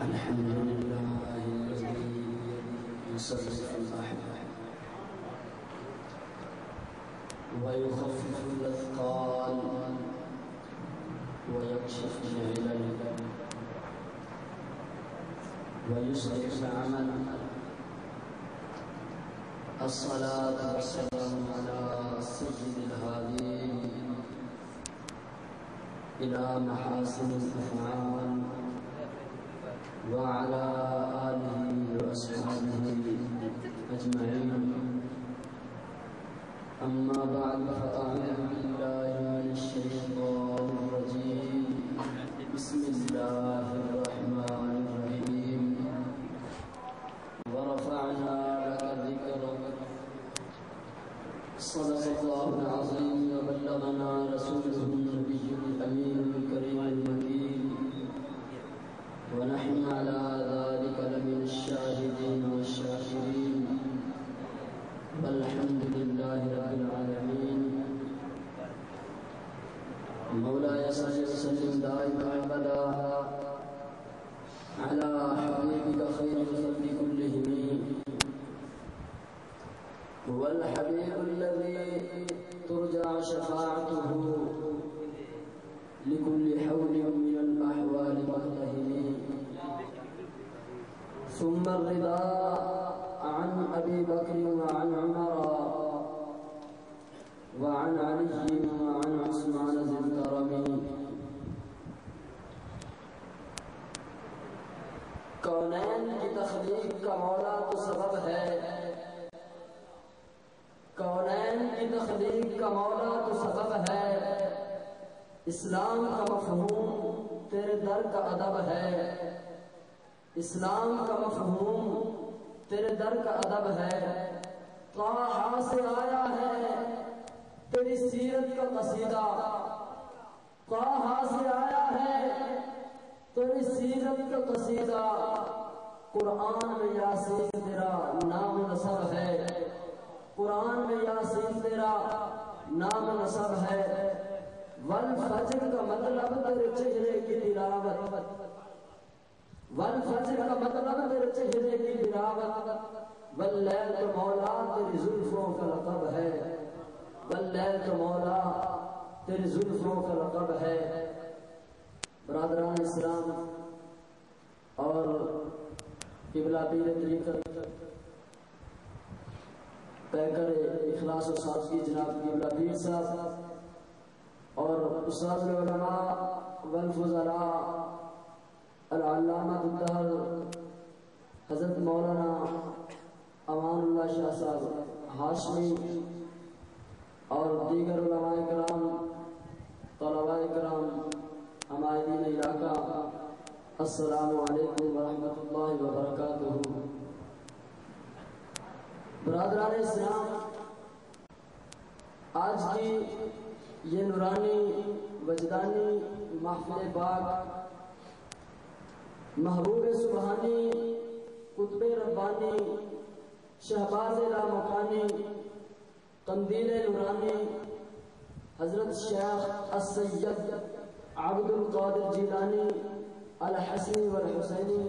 الحمد لله الذي يصرف الأحوال ويخفف الأثقال ويكشف العلل ويسرع العمل. الصلاة والسلام على سيد الهادين إلى محاسن الأفعال وعلى آله وأصحابه أجمعين. أما بعد فأعوذ بالله من الشيطان الرجيم. بسم الله الرحمن الرحيم. ورفعنا لك ذكرك. صدق الله العظيم وبلغنا رسوله النبي الأمين الكريم المكين، ونحن على ذلك لمن الشاهدين والشاكرين، والحمد لله رب العالمين. مولاي صل وسلم دائما ابدا على حبيبك خير الخلق كلهم. هو الحبيب الذي ترجى شفاعته لكل حول من الأحوال مقتهم. ثم الرضا عن أبي بكر وعن عمر وعن علي وعن عثمان ذي الكرم. کونین کی تخلیق کا مولا تو سبب ہے، کونین کی تخلیق کا مولا تو سبب ہے، اسلام کا مفہوم تیرے در کا ادب ہے، اسلام کا مفہوم تیرے در کا ادب ہے. طٰہٰ سے آیا ہے تیری سیرت کا قصیدہ، طٰہٰ سے آیا ہے تیری سیرت کا قصیدہ. قرآن میں یاسین تیرا نام نسب ہے، قرآن میں یاسین تیرا نام نسب ہے. والفجر کا مطلب تیرے چہرے کی تلاوت، والفجر کا مطلب تیرے چہرے کی تلاوت. واللیل تو مولا تیری زلفوں کا لقب ہے، واللیل تو مولا تیری زلفوں کا لقب ہے. برادران اسلام اور قبلہ پیر طریقت پیکر اخلاص و سادگی جناب قبلہ پیر صاحب اور استاد العلماء والفضلاء العلامہ الدہر حضرت مولانا امان اللہ شاہ صاحب ہاشمی اور دیگر علماء کرام، طلباء کرام، ہمارین علاقہ، السلام علیکم ورحمۃ اللہ وبرکاتہ. برادران اسلام، آج کی یہ نورانی وجدانی محفل پاک محبوب سبحانی قطب ربانی شہباز لامکانی قندیل نورانی حضرت شیخ السید عبد القادر جیلانی الحسنی والحسینی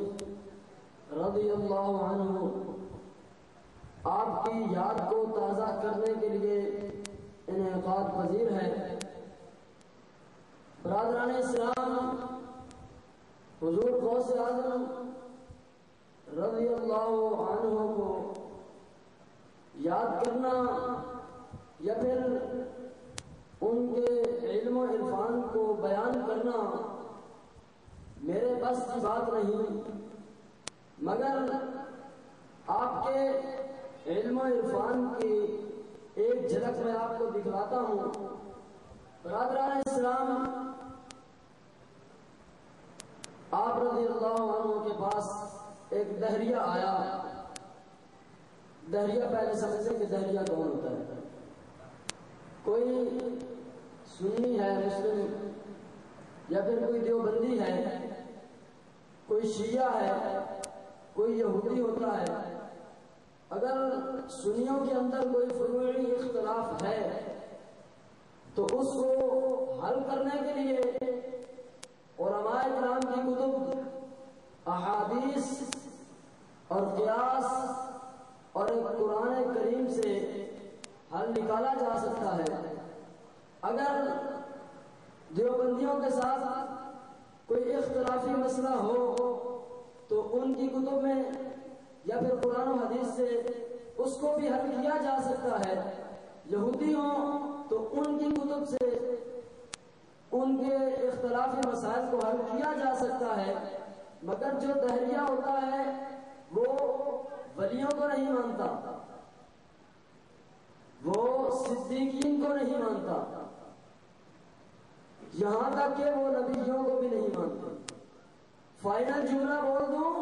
رضی اللہ عنہ آپ کی یاد کو تازہ کرنے کے لیے انعقاد پذیر ہے. برادران اسلام، حضور غوث اعظم رضی اللہ عنہ کو یاد کرنا یا پھر ان کے علم و عرفان کو بیان کرنا میرے بس کی بات نہیں، مگر آپ کے علم و عرفان کی ایک جھلک میں آپ کو دکھلاتا ہوں. برادران اسلام، آپ رضی اللہ عنہ کے پاس ایک دہریہ آیا. دہریہ پہلے سمجھیں کہ دہریہ کون ہوتا ہے. کوئی سنی ہے مسلم، یا پھر کوئی دیوبندی ہے، کوئی شیعہ ہے، کوئی یہودی ہوتا ہے. اگر سنیوں کے اندر کوئی فروعی اختلاف ہے تو اس کو حل کرنے کے لیے علماء کرام کی کتب، احادیث کریم سے حل نکالا جا سکتا ہے۔ اگر دیوبندیوں کے ساتھ کوئی اختلافی مسئلہ ہو تو ان کی کتب میں یا پھر قرآن و حدیث سے اس کو بھی حل کیا جا سکتا ہے۔ یہودی ہوں تو ان کی کتب سے ان کے اختلافی مسائل کو حل کیا جا سکتا ہے، مگر جو دہریہ ہوتا ہے وہ ولیوں کو نہیں مانتا، وہ صدیقین کو نہیں مانتا، یہاں تک کہ وہ نبیوں کو بھی نہیں مانتے۔ فائنل جملہ بول دوں،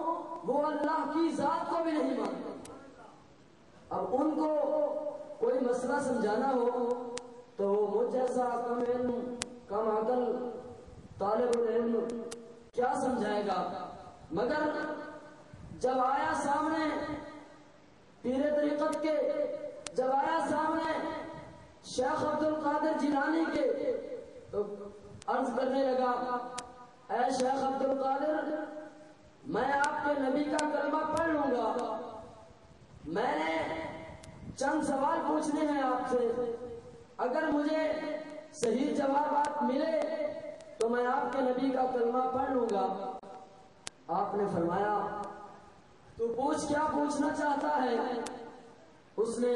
وہ اللہ کی ذات کو بھی نہیں مانتے۔ اب ان کو کوئی مسئلہ سمجھانا ہو تو وہ مجھ جیسا کم علم کم عقل طالب العلم کیا سمجھائے گا؟ مگر جب آیا سامنے پیر طریقت کے، جب آیا سامنے شیخ عبد القادر جیلانی کے، تو عرض کرنے لگا، اے شیخ عبد القادر، میں آپ کے نبی کا کلمہ پڑھ لوں گا، میں نے چند سوال پوچھنے ہیں آپ سے، اگر مجھے صحیح جوابات ملے تو میں آپ کے نبی کا کلمہ پڑھ لوں گا۔ آپ نے فرمایا، تو پوچھ، کیا پوچھنا چاہتا ہے؟ اس نے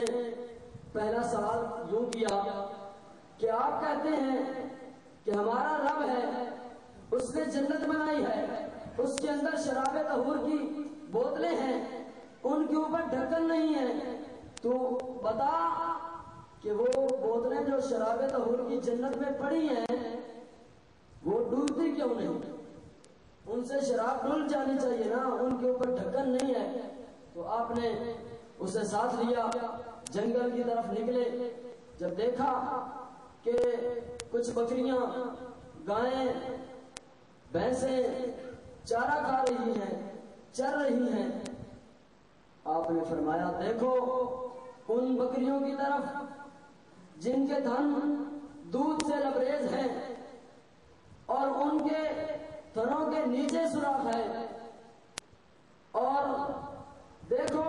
پہلا سوال یوں کیا کہ آپ کہتے ہیں کہ ہمارا رب ہے، اس نے جنت بنائی ہے، اس کے اندر شراب طہور کی بوتلیں ہیں، ان کے اوپر ڈھکن نہیں ہے، تو بتا کہ وہ بوتلیں جو شراب طہور کی جنت میں پڑی ہیں وہ ڈوبتی کیوں نہیں؟ ان سے شراب ڈول جانی چاہیے نا، ان کے اوپر ڈھکن نہیں ہے۔ تو آپ نے اسے ساتھ لیا، جنگل کی طرف نکلے، جب دیکھا کہ کچھ بکریاں، گائیں، بھینسیں چارہ کھا رہی ہیں، چر رہی ہیں، آپ نے فرمایا، دیکھو ان بکریوں کی طرف جن کے تھن دودھ سے لبریز ہیں اور ان کے تھنوں کے نیچے سوراخ ہے، اور دیکھو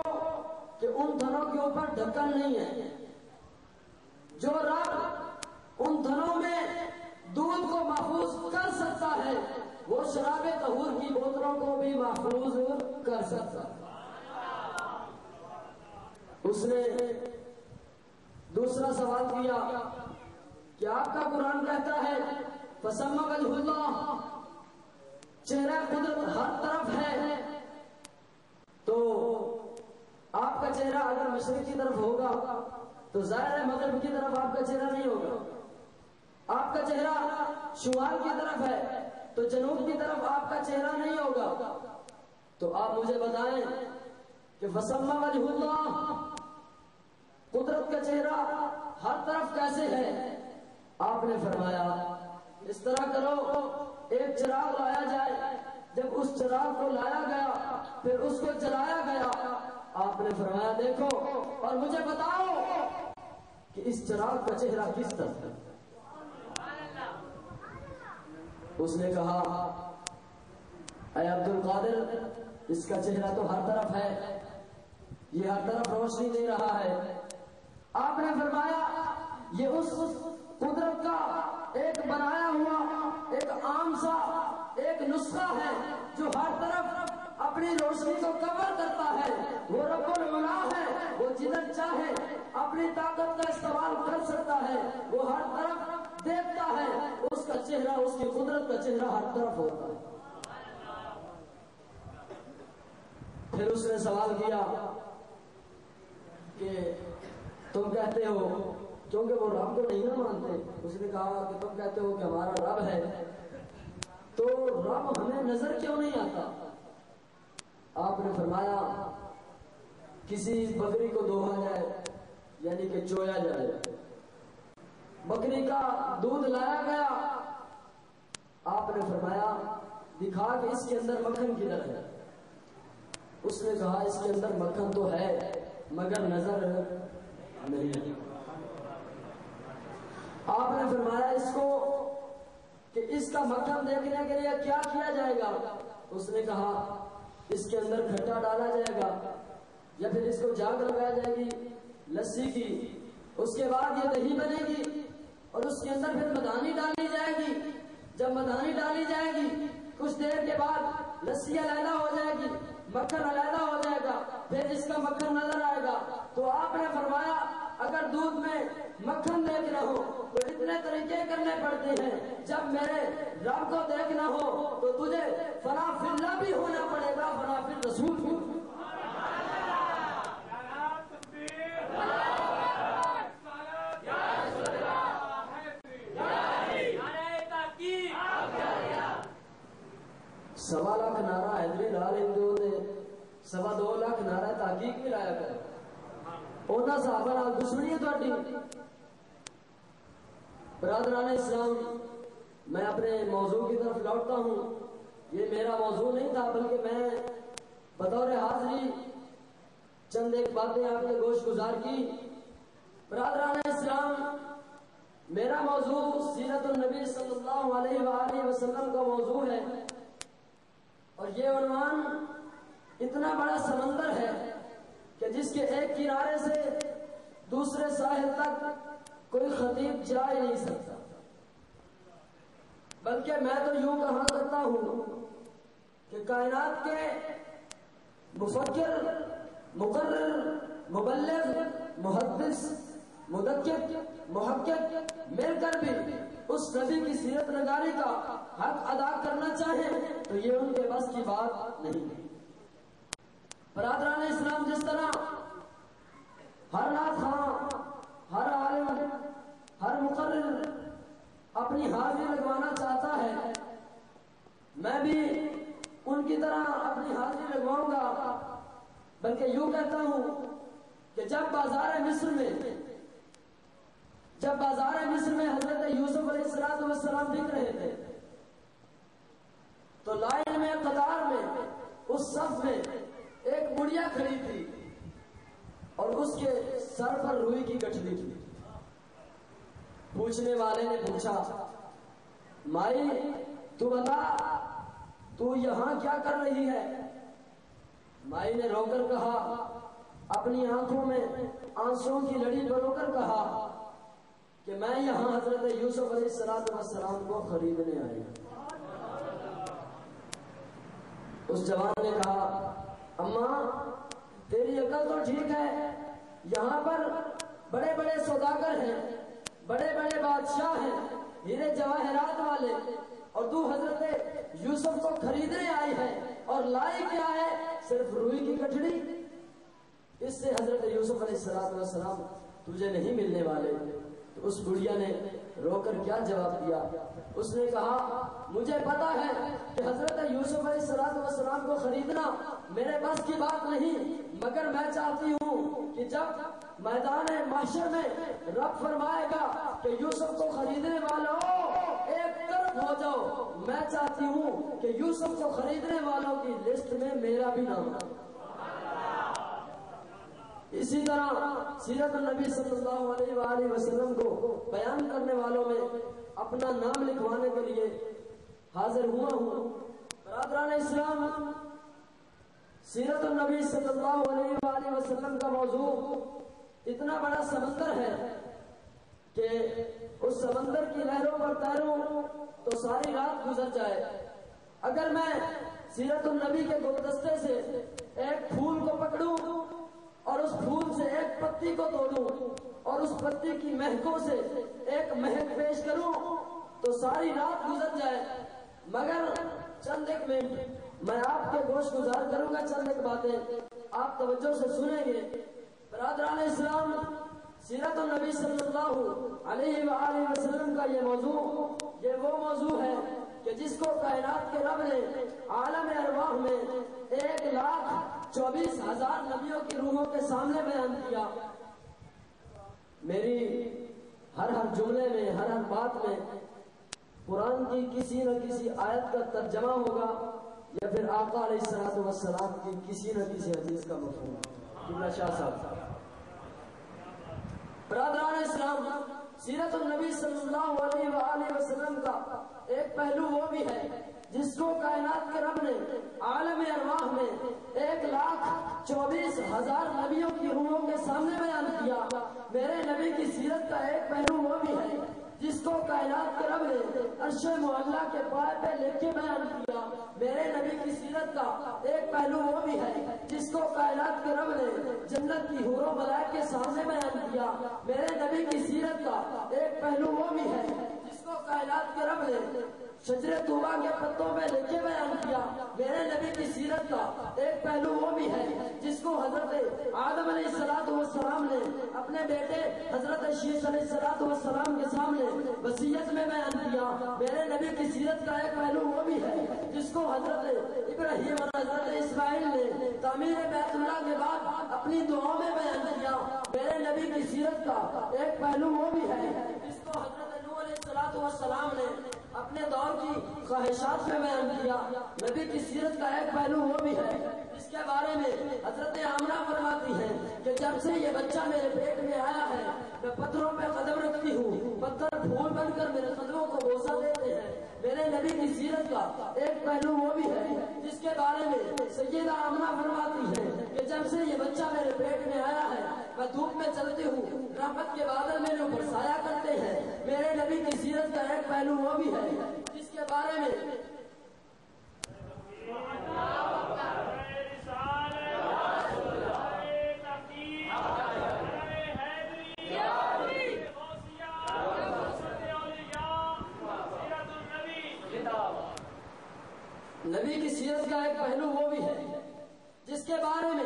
کہ ان تھنوں کے اوپر ڈھکن نہیں ہے۔ جو رب ان تھنوں میں دودھ کو محفوظ کر سکتا ہے وہ شراب طہور کی بوتلوں کو بھی محفوظ کر سکتا ہے۔ اس نے دوسرا سوال کیا کہ آپ کا قرآن کہتا ہے فَسَمَّ وَجْهُ اللَّهِ، چہرہ قدرت ہر طرف ہے، تو آپ کا چہرہ اگر مشرق کی طرف ہوگا تو ظاہر ہے مغرب کی طرف آپ کا چہرہ نہیں ہوگا، آپ کا چہرہ شمال کی طرف ہے تو جنوب کی طرف آپ کا چہرہ نہیں ہوگا، تو آپ مجھے بتائیں کہ فَسَمَّ وَجْهُ اللَّهِ، قدرت کا چہرہ ہر طرف کیسے ہے؟ آپ نے فرمایا، اس طرح کرو، ایک چراغ لایا جائے، جب اس چراغ کو لایا گیا پھر اس کو جلایا گیا، آپ نے فرمایا، دیکھو اور مجھے بتاؤ کہ اس چراغ کا چہرہ کس طرف ہے؟ اس نے کہا، اے عبد القادر، اس کا چہرہ تو ہر طرف ہے، یہ ہر طرف روشنی دے رہا ہے۔ آپ نے فرمایا، یہ اس قدرت کا ایک بنایا ہوا ایک عام سا ایک نسخہ ہے جو ہر طرف اپنی روشنی کو کور کرتا ہے، وہ رب العلا ہے، وہ جدھر چاہے اپنی طاقت کا استعمال کر سکتا ہے، وہ ہر طرف دیکھتا ہے، اس کا چہرہ، اس کی قدرت کا چہرہ ہر طرف ہوتا ہے۔ پھر اس نے سوال کیا کہ تم کہتے ہو، کیونکہ وہ رب کو نہیں نہ مانتے، اس نے کہا کہ تم کہتے ہو کہ ہمارا رب ہے، تو رب ہمیں نظر کیوں نہیں آتا؟ آپ نے فرمایا، کسی بکری کو دوہا جائے یعنی کہ چویا جائے، بکری کا دودھ لایا گیا، آپ نے فرمایا، دکھا کہ اس کے اندر مکھن کدھر ہے؟ اس نے کہا، اس کے اندر مکھن تو ہے مگر نظر نہیں۔ آپ نے فرمایا اس کو کہ اس کا مکھن دیکھنے کے لیے کیا کیا جائے گا؟ اس نے کہا، اس کے اندر کھٹا ڈالا جائے گا یا پھر اس کو جاگ لگایا جائے گی لسی کی، اس کے بعد یہ دہی بنے گی اور اس کے اندر پھر مدانی ڈالی جائے گی. جب مدانی ڈالی جائے گی کچھ دیر کے بعد لسی علیحدہ ہو جائے گی، مکھن علیحدہ ہو جائے گا، پھر اس کا مکھن نظر آئے گا. تو آپ نے فرمایا اگر دودھ میں مکھن دیکھنا ہو تو اتنے طریقے کرنے پڑتے ہیں. جب میرے رب کو دیکھنا ہو تو تجھے فنا فی اللہ بھی ہونا پڑے گا، فنا فی الرسول بھی. سوا لاکھ نعرہ حیدری لال ہندو نے 2.25 لاکھ نعرہ تحقیق بھی لایا کر اونا صحابہ نال دشمنی ہے تھوڑی. برادران اسلام، میں اپنے موضوع کی طرف لوٹتا ہوں. یہ میرا موضوع نہیں تھا بلکہ میں بطور حاضری چند ایک باتیں آپ کے گوش گزار کی. برادران اسلام، میرا موضوع سیرت النبی صلی اللہ علیہ وآلہ وسلم کا موضوع ہے اور یہ عنوان اتنا بڑا سمندر ہے کہ جس کے ایک کنارے سے دوسرے ساحل تک کوئی خطیب جا ہی نہیں سکتا. بلکہ میں تو یوں کہا کرتا ہوں کہ کائنات کے مفکر، مقرر، مبلغ، محدث، مدقق، محقق مل کر بھی اس نبی کی سیرت نگاری کا حق ادا کرنا چاہیں تو یہ ان کے بس کی بات نہیں ہے. برادران اسلام، جس طرح ہر نعت خواں، ہر عالم، ہر مقرر اپنی حاضری لگوانا چاہتا ہے، میں بھی ان کی طرح اپنی حاضری لگواؤں گا. بلکہ یوں کہتا ہوں کہ جب بازار مصر میں حضرت یوسف علیہ السلام دکھ رہے تھے تو لائن میں، قطار میں، اس صف میں ایک بڑھیا کھڑی تھی اور اس کے سر پر روئی کی گٹھلی تھی. پوچھنے والے نے پوچھا، مائی تو بتا تو یہاں کیا کر رہی ہے؟ مائی نے رو کر کہا، اپنی آنکھوں میں آنسوں کی لڑی بلو کر کہا کہ میں یہاں حضرت یوسف علیہ السلام کو خریدنے آئی. اس جوان نے کہا، اماں تیری عقل تو ٹھیک ہے، یہاں پر بڑے بڑے سوداگر ہیں، بڑے بڑے بادشاہ ہیں، ہیرے جواہرات والے، اور تو حضرت یوسف کو خریدنے آئی ہے اور لائی کیا ہے؟ صرف روئی کی گٹھڑی. اس سے حضرت یوسف علیہ السلام تجھے نہیں ملنے والے. تو اس بڑھیا نے رو کر کیا جواب دیا؟ اس نے کہا، مجھے پتا ہے کہ حضرت یوسف علیہ السلام کو خریدنا میرے بس کی بات نہیں، مگر میں چاہتی ہوں کہ جب میدان محشر میں رب فرمائے گا کہ یوسف کو خریدنے والوں ایک طرف ہو جاؤ، میں چاہتی ہوں کہ یوسف کو خریدنے والوں کی لسٹ میں میرا بھی نام ہو. اسی طرح سیرت النبی صلی اللہ علیہ وآلہ وسلم کو بیان کرنے والوں میں اپنا نام لکھوانے کے لیے حاضر ہوا ہوں. برادران اسلام، سیرت النبی صلی اللہ علیہ وآلہ وسلم کا موضوع اتنا بڑا سمندر ہے کہ اس سمندر کی لہروں پر تیروں تو ساری رات گزر جائے. اگر میں سیرت النبی کے گلدستے سے ایک پھول کو پکڑوں اور اس پھول سے ایک پتی کو توڑوں اور اس پتی کی مہکوں سے ایک مہک پیش کروں تو ساری رات گزر جائے. مگر چند ایک منٹ میں آپ کے گوش گزار کروں گا، چند ایک باتیں آپ توجہ سے سنیں گے. برادران اسلام، سیرت النبی صلی اللہ علیہ وآلہ وسلم کا یہ وہ موضوع ہے کہ جس کو کائنات کے رب نے عالم ارواح میں 1,24,000 نبیوں کی روحوں کے سامنے بیان کیا. میری ہر جملے میں، ہر بات میں قرآن کی کسی نہ کسی آیت کا ترجمہ ہوگا یا پھر آقا علیہ السلام کی کسی نہ کسی حدیث کا مفہوم. قبلہ شاہ صاحب، برادران اسلام، سیرت النبی صلی اللہ علیہ وآلہ وسلم کا ایک پہلو وہ بھی ہے جس کو کائنات کے رب نے عالم ارواح میں 24,000 نبیوں کی روحوں کے سامنے بیان کیا۔ میرے نبی کی سیرت کا ایک پہلو وہ بھی ہے جس کو کائنات کے رب نے عرش معلیٰ کے پائے پہ لکھ کے بیان کیا۔ میرے نبی کی سیرت کا ایک پہلو وہ بھی ہے جس کو کائنات کے رب نے جنت کی حور و ملائک کے سامنے بیان کیا۔ میرے نبی کی سیرت کا ایک پہلو وہ بھی ہے جس کو کائنات کے رب نے شجر طوبہ کے پتوں پہ لکھ کے بیان کیا۔ میرے نبی کی سیرت کا ایک پہلو وہ بھی ہے جس کو حضرت آدم علیہ السلام نے اپنے بیٹے حضرت شیش علیہ السلام کے سامنے وصیت میں بیان کیا۔ میرے نبی کی سیرت کا ایک پہلو وہ بھی ہے جس کو حضرت ابراہیم اور حضرت اسماعیل نے تعمیر بیت اللہ کے بعد اپنی دعاؤں میں بیان کیا۔ میرے نبی کی سیرت کا ایک پہلو وہ بھی ہے جس کو حضرت نوح علیہ السلام نے اپنے دور کی خواہشات میں بیان کیا۔ نبی کی سیرت کا ایک پہلو وہ بھی ہے جس کے بارے میں حضرت آمنہ فرماتی ہیں کہ جب سے یہ بچہ میرے پیٹ میں آیا ہے میں پتھروں پہ قدم رکھتی ہوں، پتھر پھول بن کر میرے قدموں کو بوسہ دیتے ہیں۔ میرے نبی کی سیرت کا ایک پہلو وہ بھی ہے جس کے بارے میں سیدہ آمنہ فرماتی ہے کہ جب سے یہ بچہ میرے پیٹ میں آیا ہے میں دھوپ میں چلتی ہوں، رحمت کے بادل میرے اوپر سایہ کرتے ہیں۔ میرے نبی کی سیرت کا ایک پہلو وہ بھی ہے جس کے بارے میں نبی کی سیرت کا ایک پہلو وہ بھی ہے جس کے بارے میں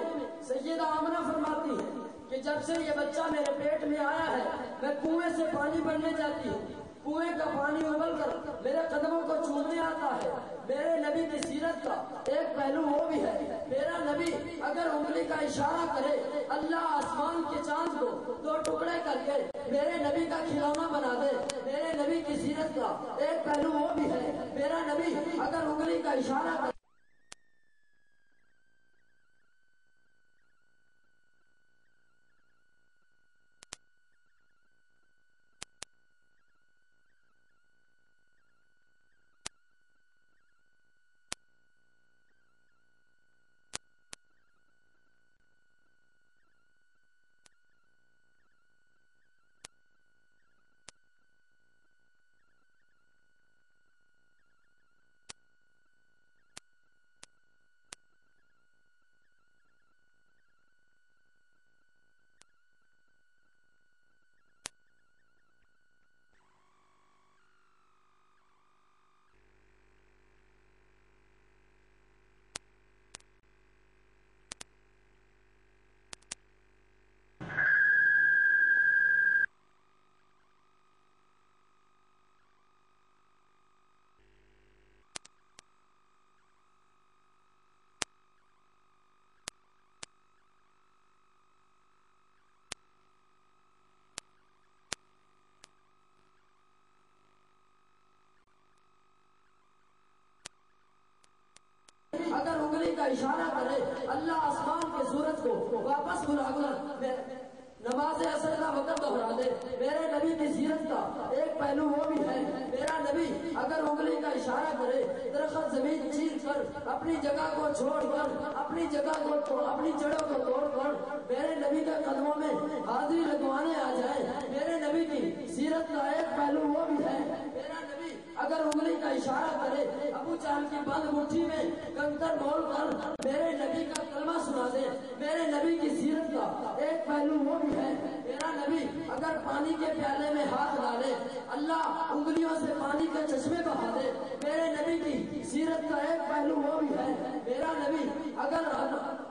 سیدہ آمنہ فرماتی ہے کہ جب سے یہ بچہ میرے پیٹ میں آیا ہے میں کنویں سے پانی بھرنے جاتی ہوں، کنویں کا پانی ابل کر میرے قدموں کو چومنے آتا ہے۔ میرے نبی کی سیرت کا ایک پہلو وہ بھی ہے، میرا نبی اگر انگلی کا اشارہ کرے اللہ آسمان کے چاند کو 2 ٹکڑے کر کے میرے نبی کا کھلونا بنا دے۔ میرے نبی کی سیرت کا ایک پہلو وہ بھی ہے، میرا نبی اگر انگلی کا اشارہ کرے اگر انگلی کا اشارہ کرے اللہ آسمان کے سورج کو واپس بلا کر نماز عصر کا وقت دہرا دے۔ میرے نبی کی سیرت کا ایک پہلو وہ بھی ہے، میرا نبی اگر انگلی کا اشارہ کرے درخت زمین چیر کر اپنی جگہ کو چھوڑ کر اپنی جڑوں کو توڑ کر میرے نبی کے قدموں میں حاضری لگوانے آ جائے۔ میرے نبی کی سیرت کا ایک پہلو وہ بھی ہے، میرا نبی اگر انگلی کا اشارہ کرے ابو جہل کی بند مٹھی میں کنکر بول کر میرے نبی کا کلمہ سنا دے۔ میرے نبی کی سیرت کا ایک پہلو وہ بھی ہے، میرا نبی اگر پانی کے پیالے میں ہاتھ ڈالے اللہ انگلیوں سے پانی کے چشمے بہا دے۔ میرے نبی کی سیرت کا ایک پہلو وہ بھی ہے، میرا نبی اگر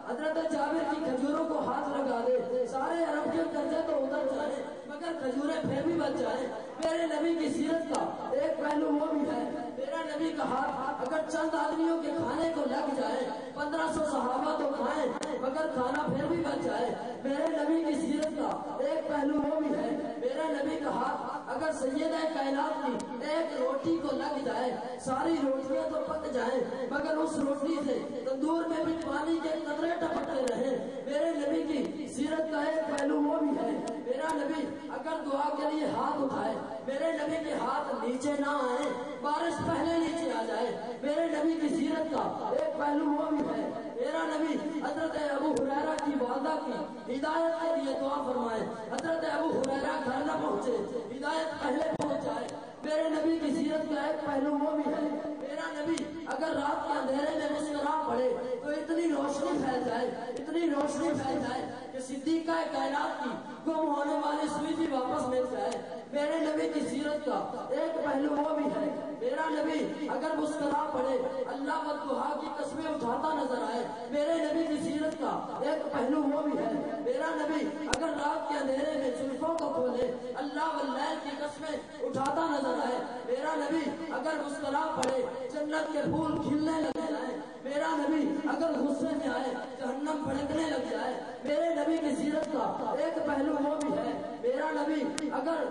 حضرت جابر کی کھجوروں کو ہاتھ لگا دے سارے عرب کے قرضے تو اتر جائیں مگر کھجوریں پھر بھی بچ جائیں۔ میرے نبی کی سیرت کا ایک پہلو وہ بھی ہے، میرا نبی کا ہاتھ اگر چند آدمیوں کے کھانے کو لگ جائے 1500 صحابہ تو کھائیں مگر کھانا پھر بھی بچ جائے۔ میرے نبی کی سیرت کا ایک پہلو وہ بھی ہے، میرا نبی کا ہاتھ اگر سیدہ کائنات کی ایک روٹی کو لگ جائے ساری روٹیاں تو پک جائیں مگر اس روٹی سے تندور میں بھی پانی کے قطرے ٹپکتے رہیں۔ میرے نبی کی سیرت کا ایک پہلو وہ بھی ہے، میرا نبی اگر دعا کے لیے ہاتھ اٹھائے میرے نبی کے ہاتھ نیچے نہ آئے، بارش پہلے نیچے آ جائے۔ میرے نبی کی سیرت کا ایک پہلو وہ بھی ہے، میرا میرا نبی حضرت ابو ہریرہ کی والدہ کی ہدایت کے لیے دعا فرمائے، حضرت ابو ہریرہ گھر نہ پہنچے، ہدایت پہلے پہنچ جائے۔ میرے نبی کی سیرت کا ایک پہلو وہ بھی ہے، میرا نبی اگر رات کے اندھیرے میں مسکرا پڑے تو اتنی روشنی پھیل جائے، اتنی روشنی پھیل جائے کہ صدیقہ کائنات کی گم ہونے والی سوئی بھی واپس مل جائے۔ میرے نبی کی سیرت کا ایک پہلو وہ بھی ہے، میرا نبی اگر مسکرا پڑے اللہ والضحیٰ کی قسمیں اٹھاتا نظر آئے۔ میرے نبی کی سیرت کا ایک پہلو وہ بھی ہے، میرا نبی اگر رات کے اندھیرے میں زلفوں کو کھولے اللہ واللیل کی قسمیں اٹھاتا نظر آئے۔ میرا نبی اگر مسکرا پڑے جنت کے پھول کھلنے لگ جائے۔ میرا نبی اگر غصے میں آئے جہنم بھڑکنے لگ جائے۔ میرے نبی کی سیرت کا ایک پہلو وہ بھی ہے، میرا نبی اگر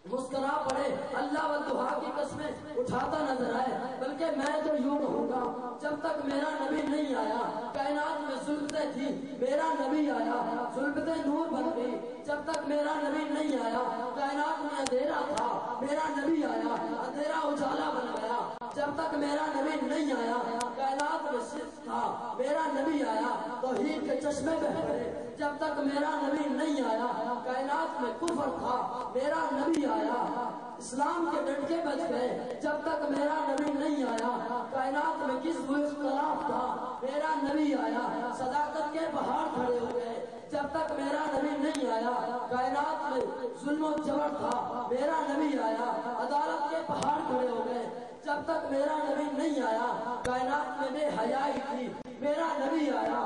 مسکرا پڑے اللہ والضحیٰ کی قسمیں اٹھاتا نظر آئے۔ بلکہ میں تو یوں کہوں گا جب تک میرا نبی نہیں آیا کائنات میں ظلمتیں تھی، میرا نبی آیا ظلمتیں نور بن گئی۔ جب تک میرا نبی نہیں آیا کائنات میں اندھیرا تھا، میرا نبی آیا اندھیرا اجالا بن گیا۔ جب تک میرا نبی نہیں آیا کائنات میں شرک تھا، میرا نبی آیا توحید کے چشمے بہ پڑے۔ جب تک میرا نبی نہیں آیا کائنات میں کفر تھا، میرا نبی آیا اسلام کے ڈنڈے بج گئے۔ جب تک میرا نبی نہیں آیا کائنات میں کس و اختلاف تھا، میرا نبی آیا صداقت کے پہاڑ کھڑے ہو گئے۔ جب تک میرا نبی نہیں آیا کائنات میں ظلم و جبر تھا، میرا نبی آیا عدالت کے پہاڑ کھڑے ہو گئے۔ جب تک میرا نبی نہیں آیا کائنات میں بے حیائی تھی، میرا نبی آیا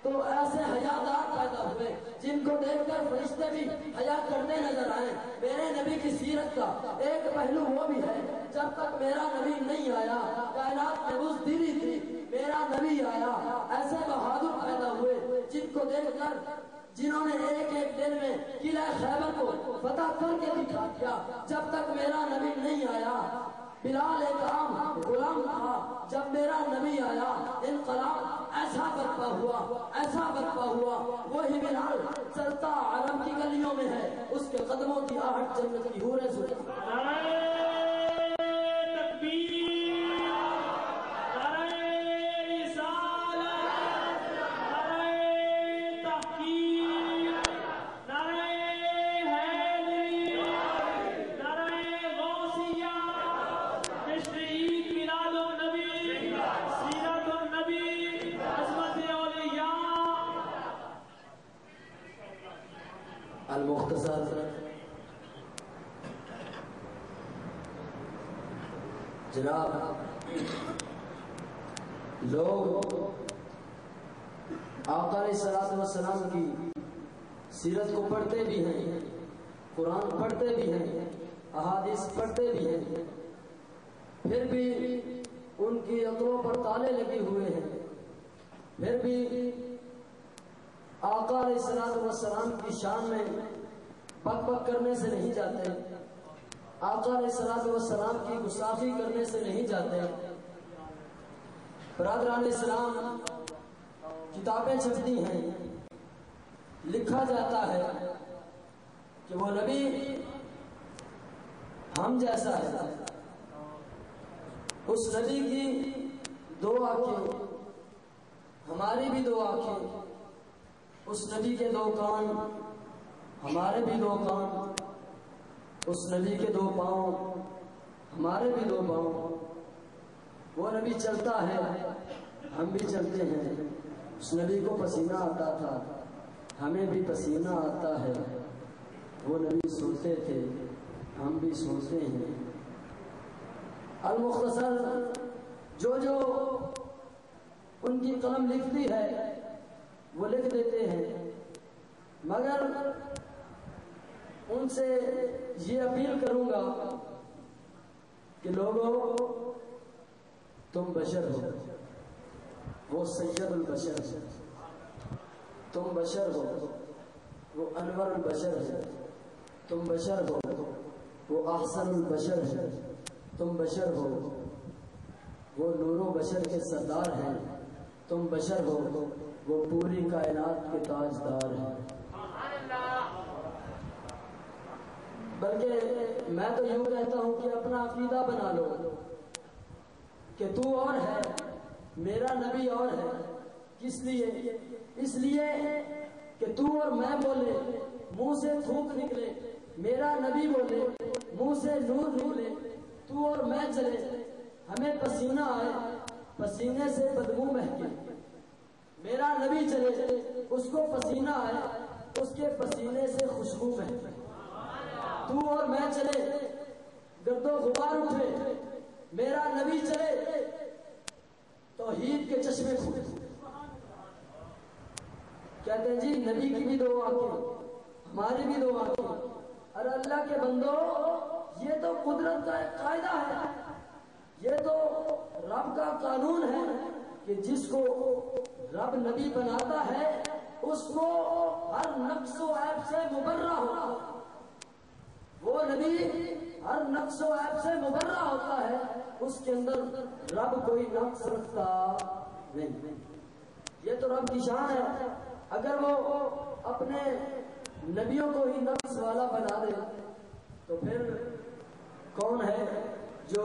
تو ایسے حیادار پیدا ہوئے جن کو دیکھ کر فرشتے بھی حیا کرتے نظر آئے۔ میرے نبی کی سیرت کا ایک پہلو وہ بھی ہے، جب تک میرا نبی نہیں آیا کائنات میں بزدلی تھی، میرا نبی آیا ایسے بہادر پیدا ہوئے جن کو دیکھ کر جنہوں نے ایک ایک دن میں قلعہ خیبر کو فتح کر کے دکھا دیا۔ جب تک میرا نبی نہیں آیا بلال ایک عام غلام تھا، جب میرا نبی آیا انقلاب ایسا برپا ہوا، ایسا برپا ہوا۔ وہی بلال چلتا عرب کی گلیوں میں ہے، اس کے قدموں کی آہٹ جنت کی حوریں سنتی۔ المختصر جناب، لوگ آقا علیہ السلام کی سیرت کو پڑھتے بھی ہیں، قرآن پڑھتے بھی ہیں، احادیث پڑھتے بھی ہیں، پھر بھی ان کی عقلوں پر تالے لگے ہوئے ہیں، پھر بھی آقا علیہ السلام کی شان میں بک بک کرنے سے نہیں جاتے، آقا علیہ السلام کی گستاخی کرنے سے نہیں جاتے۔ برادران اسلام، کتابیں چھپتی ہیں، لکھا جاتا ہے کہ وہ نبی ہم جیسا ہے، اس نبی کی دو آنکھیں، ہماری بھی دو آنکھیں، اس نبی کے دو کان، ہمارے بھی دو کان، اس نبی کے دو پاؤں، ہمارے بھی دو پاؤں۔ وہ نبی چلتا ہے، ہم بھی چلتے ہیں۔ اس نبی کو پسینہ آتا تھا، ہمیں بھی پسینہ آتا ہے۔ وہ نبی سوتے تھے، ہم بھی سوتے ہیں۔ المختصر، جو ان کی قلم لکھتی ہے وہ لکھ دیتے ہیں، مگر ان سے یہ اپیل کروں گا کہ لوگوں، تم بشر ہو، وہ سید البشر ہے، تم بشر ہو، وہ انور البشر ہے، تم بشر ہو، وہ احسن البشر ہے، تم بشر ہو، وہ نور و بشر کے سردار ہیں، تم بشر ہو، وہ پوری کائنات کے تاجدار ہیں۔ بلکہ میں تو یوں کہتا ہوں کہ اپنا عقیدہ بنا لو کہ تو اور ہے، میرا نبی اور ہے، کس لیے؟ اس لیے کہ تو اور میں بولے منہ سے تھوک نکلے، میرا نبی بولے منہ سے نور نکلے، تو اور میں چلے ہمیں پسینہ آئے پسینے سے بدبو مہکے، میرا نبی چلے اس کو پسینہ آئے اس کے پسینے سے خوشبو مہکے، تو اور میں چلے گرد و غبار اٹھے، میرا نبی چلے توحید کے چشمے کھلے۔ کہتے ہیں جی نبی کی بھی دو آنکھیں ہماری بھی دو آنکھیں، ارے اللہ کے بندو یہ تو قدرت کا ایک قاعدہ ہے، یہ تو رب کا قانون ہے کہ جس کو رب نبی بناتا ہے اس کو ہر نقص و عیب سے مبرہ ہوتا ہے، وہ نبی ہر نقص و عیب سے مبرہ ہوتا ہے، اس کے اندر رب کوئی نقص رکھتا نہیں، یہ تو رب کی شان ہے۔ اگر وہ اپنے نبیوں کو ہی نقص والا بنا دے تو پھر کون ہے جو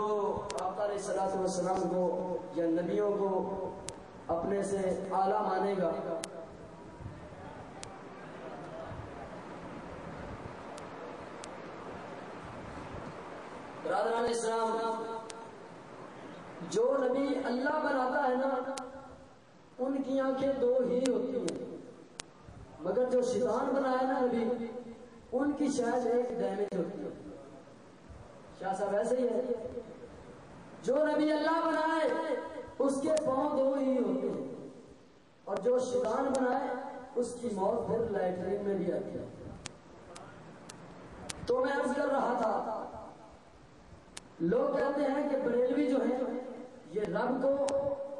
آقا علیہ الصلوۃ والسلام کو یا نبیوں کو اپنے سے اعلیٰ مانے گا؟ برادران اسلام، جو نبی اللہ بناتا ہے نا ان کی آنکھیں دو ہی ہوتی ہیں، مگر جو شیطان بنایا نا نبی ان کی شاید ایک ڈیمیج ہوتی ہے۔ شاہ صاحب ایسے ہی ہے، جو نبی اللہ بنائے اس کے پاؤں دو ہی ہوتے ہیں، اور جو شیطان بنائے اس کی موت پھر لائٹرین میں بھی آتی ہے۔ تو میں عرض کر رہا تھا، لوگ کہتے ہیں کہ بریلوی جو ہیں یہ رب کو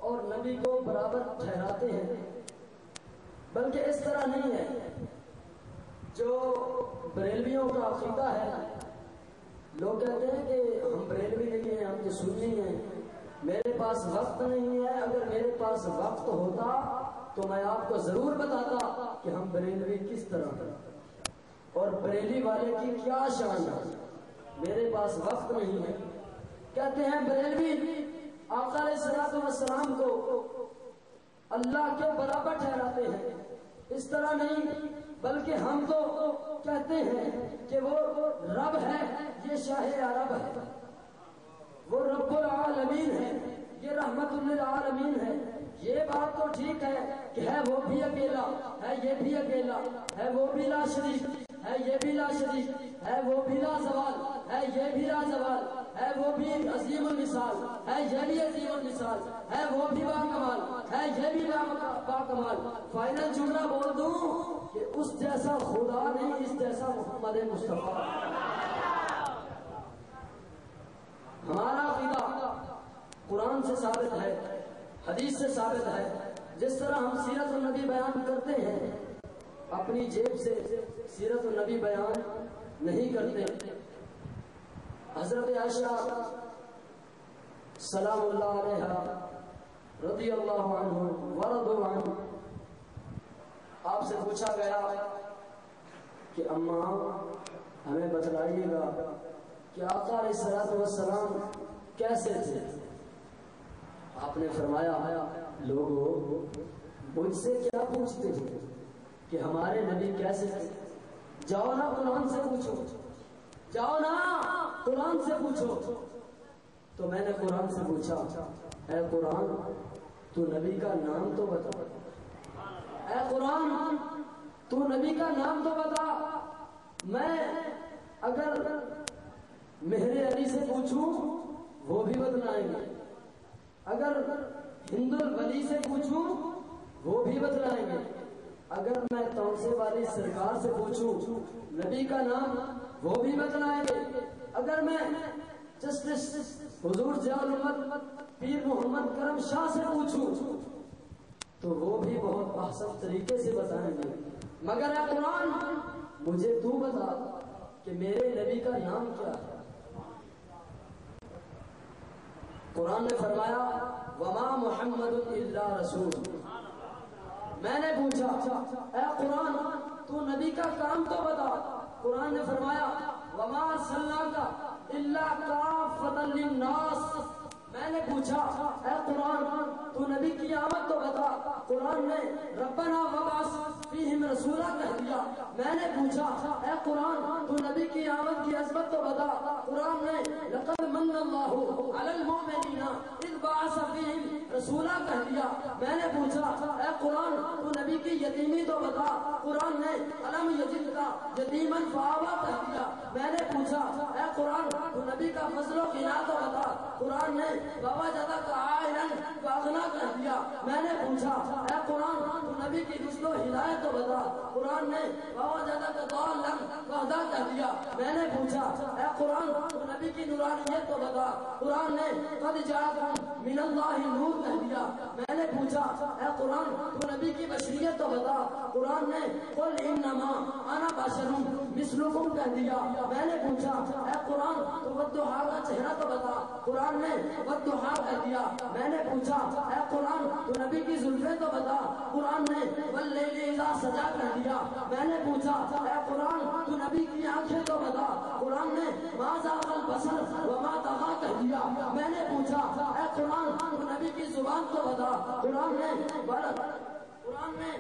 اور نبی کو برابر ٹھہراتے ہیں، بلکہ اس طرح نہیں ہے۔ جو بریلویوں کا عقیدہ ہے، لوگ کہتے ہیں کہ ہم بریلوی نہیں ہیں، ہم تو سنی ہیں، میرے پاس وقت نہیں ہے، اگر میرے پاس وقت ہوتا تو میں آپ کو ضرور بتاتا کہ ہم بریلوی کس طرح ہیں اور بریلی والے کی کیا شان ہے، میرے پاس وقت نہیں ہے۔ کہتے ہیں بریلوی آقا علیہ الصلوۃ والسلام کو اللہ کے برابر ٹھہراتے ہیں، اس طرح نہیں، بلکہ ہم تو کہتے ہیں کہ وہ رب ہے، یہ شاہ عرب ہے، وہ رب العالمین ہے، یہ رحمت للعالمین ہے۔ یہ بات تو ٹھیک ہے کہ ہے وہ بھی اکیلا ہے، یہ بھی اکیلا ہے، وہ بھی لا شریک ہے، یہ بھی لا شریک ہے، وہ بھی لا زوال ہے، یہ بھی لا زوال ہے، وہ بھی عظیم المثال ہے، یہ بھی عظیم المثال ہے، وہ بھی با کمال ہے، یہ بھی با کمال۔ فائنل جملہ بول دوں کہ اس جیسا خدا نہیں، اس جیسا محمد مصطفیٰ۔ ہمارا عقیدہ قرآن سے ثابت ہے، حدیث سے ثابت ہے۔ جس طرح ہم سیرت النبی بیان کرتے ہیں، اپنی جیب سے سیرت النبی بیان نہیں کرتے۔ حضرت عائشہ سلام اللہ علیہا رضی اللہ عنہ ورضوا عنہ، آپ سے پوچھا گیا کہ اماں ہمیں بتلائیے گا کہ آقا علیہ الصلوۃ والسلام کیسے تھے؟ آپ نے فرمایا لوگوں مجھ سے کیا پوچھتے ہو کہ ہمارے نبی کیسے تھے؟ جاؤ نا قرآن سے پوچھو، جاؤ نا قرآن سے پوچھو۔ تو میں نے قرآن سے پوچھا، اے قرآن تو نبی کا نام تو بتا، اے قرآن تو نبی کا نام تو بتا۔ میں اگر مہر علی سے پوچھوں وہ بھی بتلائیں گے، اگر ہند الولی سے پوچھوں وہ بھی بتلائیں گے، اگر میں تونسے والی سرکار سے پوچھوں نبی کا نام وہ بھی بتلائیں گے، اگر میں جسٹس حضور ضیاء الامت پیر محمد کرم شاہ سے پوچھوں تو وہ بھی بہت احسن طریقے سے بتائیں گے، مگر اے قرآن مجھے تو بتا کہ میرے نبی کا نام کیا ہے۔ قرآن نے فرمایا وما محمد الا رسول۔ میں نے پوچھا اے قرآن تو نبی کا کام تو بتا، قرآن نے فرمایا وما ارسلناک الا کافۃ للناس۔ میں نے پوچھا اے قرآن تو نبی کی آمد تو بتا. قرآن نے ربنا وبعث فیہم رسولا کہہ دیا. میں نے پوچھا اے قرآن تو نبی کی آمد کی عظمت تو بتا. قرآن نے لقد من اللہ علی المؤمنین اذ بعث فیہم رسولا کہہ دیا. میں نے پوچھا اے قرآن تو نبی کی یتیمی تو بتا. قرآن نے الم یجدک یتیما فآوی کہہ دیا. میں نے پوچھا اے قرآن تو نبی کا فضل و غنا تو بتا. قرآن نے ووجدک عائلا فاغنی کہہ دیا. میں نے پوچھا اے قرآن تو نبی کی رشد و ہدایت تو بتا. قرآن نے ووجدک ضالا فہدی کہہ دیا. میں نے پوچھا اے قرآن تو نبی کی نورانیت تو بتا. قرآن نے قد جاءکم من اللہ نور کہہ دیا. میں نے پوچھا اے قرآن تو نبی کی بشریت تو بتا. قرآن نے قل انما انا بشر مثلکم کہہ دیا. میں نے پوچھا اے قرآن تو والضحیٰ کا چہرہ تو بتا. قرآن نے والضحیٰ کہہ دیا. میں نے پوچھا اے قرآن تو نبی کی زلفیں تو بتا. قرآن نے واللیل اذا سجا کہہ دیا. میں نے پوچھا اے قرآن تو نبی کی آنکھیں تو بتا. قرآن نے ما زاغ البصر وما طغی کہہ دیا. میں نے پوچھا اے قرآن تو نبی کی زبان تو بتا. قرآن نے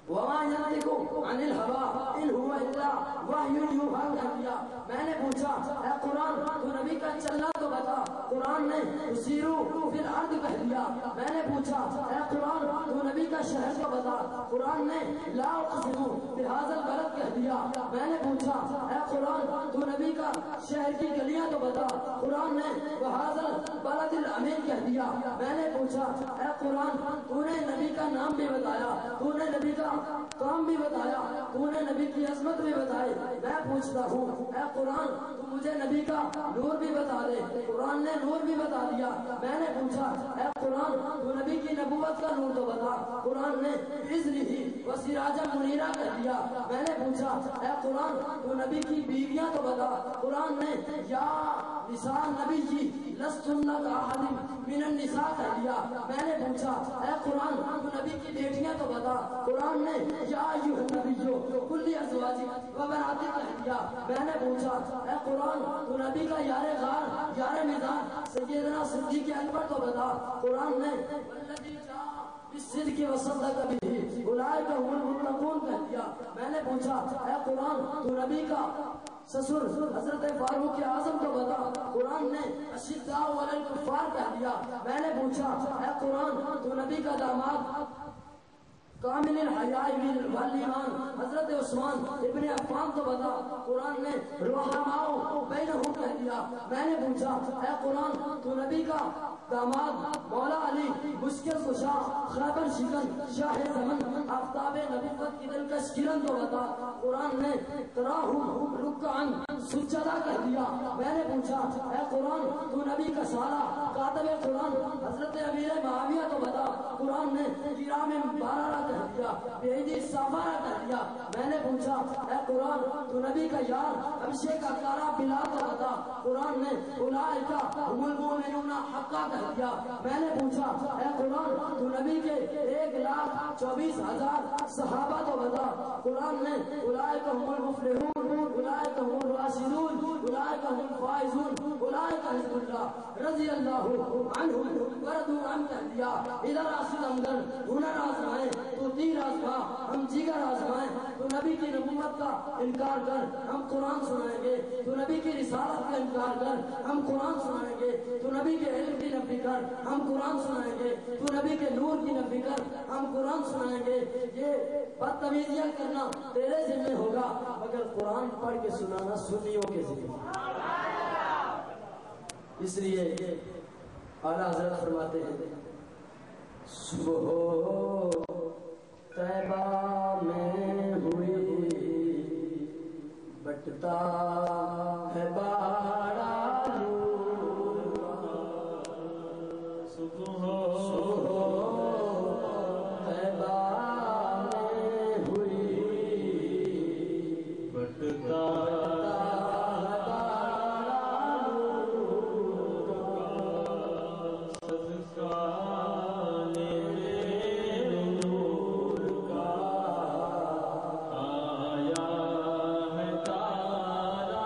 وما ينطق عن الهوى ان هو الا وحی یوحی کہہ دیا. میں نے پوچھا اے قرآن تو نبی کا چلنا تو بتا. قرآن نے سیروا فی الارض کہہ دیا. میں نے پوچھا اے قرآن تو نبی کا شہر تو بتا. قرآن نے لا اقسم بهذا البلد کہہ دیا. میں نے پوچھا اے قرآن تو نبی کا شہر کی گلیاں تو بتا. قرآن نے وهذا البلد الامین کہہ دیا. میں نے پوچھا اے قرآن تو نے نبی کا نام بھی بتایا, تو نے نبی کا کام بھی بتایا, تو نے نبی کی عظمت بھی بتائی. میں پوچھتا ہوں اے قرآن تو مجھے نبی کا نور بھی بتا دے. قرآن نے نور بھی بتا دیا. میں نے پوچھا اے قرآن تو نبی کی نبوت کا نور تو بتا. قرآن نے بِإِذْنِهِ وَسِرَاجًا مُنِيرًا کہہ دیا. میں نے پوچھا اے قرآن تو نبی کی بیویاں تو بتا. قرآن نے یا نساء نبی لستن کأحد من النساء کہہ دیا. میں نے پوچھا اے قرآن تو نبی کی بیٹیاں تو بتا. قرآن نے یا ایھا النبی قل لأزواجک وبناتک کہہ دیا. میں نے پوچھا اے قرآن تو نبی کا یار غار یار میدان سیدنا صدیق اکبر تو بتا. قرآن نے والذی جاء بالصدق وصدق به اولئک هم المتقون کہہ دیا. میں نے پوچھا اے قرآن تو نبی کا سسر حضرت فاروق اعظم کو بتا. قرآن نے اشداء علی الکفار کہہ دیا. میں نے پوچھا اے قرآن تو نبی کا داماد کامل الحیاء والایمان حضرت عثمان ابن عفان تو بتا. قرآن نے رحماء بینہم کہہ دیا. میں نے پوچھا اے قرآن تو نبی کا داماد مولا علی مشکل کشا خیبر شکن شاہ زمن آفتاب نبوت کی دلکش کرن تو بتا. قرآن نے تراہم رکعا سجدہ کہہ دیا. میں نے پوچھا اے قرآن تو نبی کا سالہ کاتب قرآن حضرت امیر معاویہ تو بتا. قرآن نے کرام بارہ کہہ دیا, بےدی سافارہ کہہ دیا. میں نے پوچھا اے قرآن تو نبی کا یار ابشے کا کارا بلا تو بتا. قرآن نے اولئک هم المؤمنون حقا کہہ دیا. میں نے پوچھا اے قرآن تو نبی کے 1,24,000 صحابہ تو بتا. قرآن نے اولئک هم المفلحون اولئک هم الراشدون اولئک هم الفائزون اولئک حزب اللہ رضی اللہ عنہم ورضوا عنہ کہہ دیا. ادھر آسد امدن ہنر آزمائیں تو تیر آزما ہم جگر آزمائیں. تو نبی کی نبوت کا انکار کر ہم قرآن سنائیں گے. تو نبی کی رسالت کا انکار کر ہم قرآن سنائیں گے. تو نبی کے علم کی نفی کر ہم قرآن سنائیں گے. تو نبی کے نور کی نفی کر ہم قرآن سنائیں گے. یہ بدتمیزیاں کرنا تیرے ذمہ ہوگا مگر قرآن پڑھ کے سنانا سنیوں کے ذمہ. اس لیے اعلیٰ حضرت فرماتے ہیں صبح طیبہ میں ہوئی بٹتا ہے باڑا صبح طیبہ میں ہوئی بٹتا آیا ہے تارا